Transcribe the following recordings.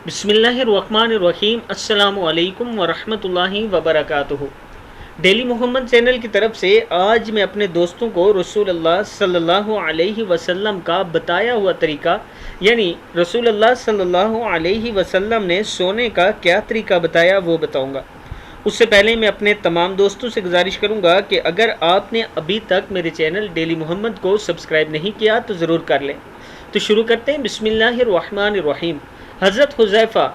بسم اللہ الرحمن الرحیم، السلام علیکم ورحمۃ اللہ وبرکاتہ۔ ڈیلی محمد چینل کی طرف سے آج میں اپنے دوستوں کو رسول اللہ صلی اللہ علیہ وسلم کا بتایا ہوا طریقہ، یعنی رسول اللہ صلی اللہ علیہ وسلم نے سونے کا کیا طریقہ بتایا وہ بتاؤں گا۔ اس سے پہلے میں اپنے تمام دوستوں سے گزارش کروں گا کہ اگر آپ نے ابھی تک میرے چینل ڈیلی محمد کو سبسکرائب نہیں کیا تو ضرور کر لیں۔ تو شروع کرتے ہیں۔ بسم اللہ الرحمن الرحیم۔ حضرت حذیفہ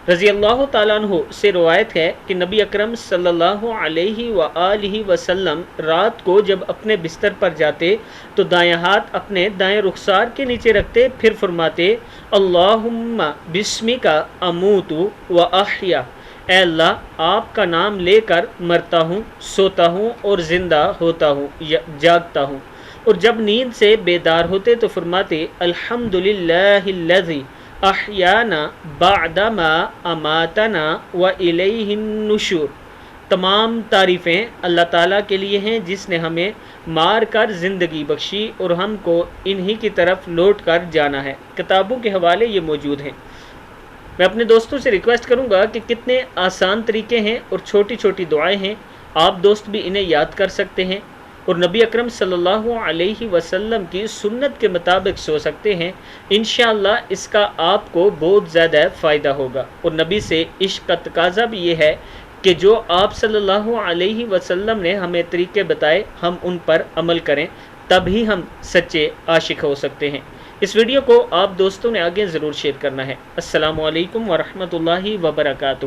رضی اللہ تعالیٰ عنہ سے روایت ہے کہ نبی اکرم صلی اللہ علیہ وآلہ وسلم رات کو جب اپنے بستر پر جاتے تو دائیں ہاتھ اپنے دائیں رخسار کے نیچے رکھتے، پھر فرماتے اللہم بسمک اموت و احیا، اے اللہ آپ کا نام لے کر مرتا ہوں، سوتا ہوں اور زندہ ہوتا ہوں یا جاگتا ہوں۔ اور جب نیند سے بیدار ہوتے تو فرماتے الحمدللہ الذی احیانا بعدما اماتنا والیہ النشور، تمام تعریفیں اللہ تعالیٰ کے لیے ہیں جس نے ہمیں مار کر زندگی بخشی اور ہم کو انہی کی طرف لوٹ کر جانا ہے۔ کتابوں کے حوالے یہ موجود ہیں۔ میں اپنے دوستوں سے ریکویسٹ کروں گا کہ کتنے آسان طریقے ہیں اور چھوٹی چھوٹی دعائیں ہیں، آپ دوست بھی انہیں یاد کر سکتے ہیں اور نبی اکرم صلی اللہ علیہ وسلم کی سنت کے مطابق سو سکتے ہیں۔ انشاءاللہ اس کا آپ کو بہت زیادہ فائدہ ہوگا۔ اور نبی سے عشق کا تقاضا بھی یہ ہے کہ جو آپ صلی اللہ علیہ وسلم نے ہمیں طریقے بتائے ہم ان پر عمل کریں، تب ہی ہم سچے عاشق ہو سکتے ہیں۔ اس ویڈیو کو آپ دوستوں نے آگے ضرور شیئر کرنا ہے۔ السلام علیکم ورحمۃ اللہ وبرکاتہ۔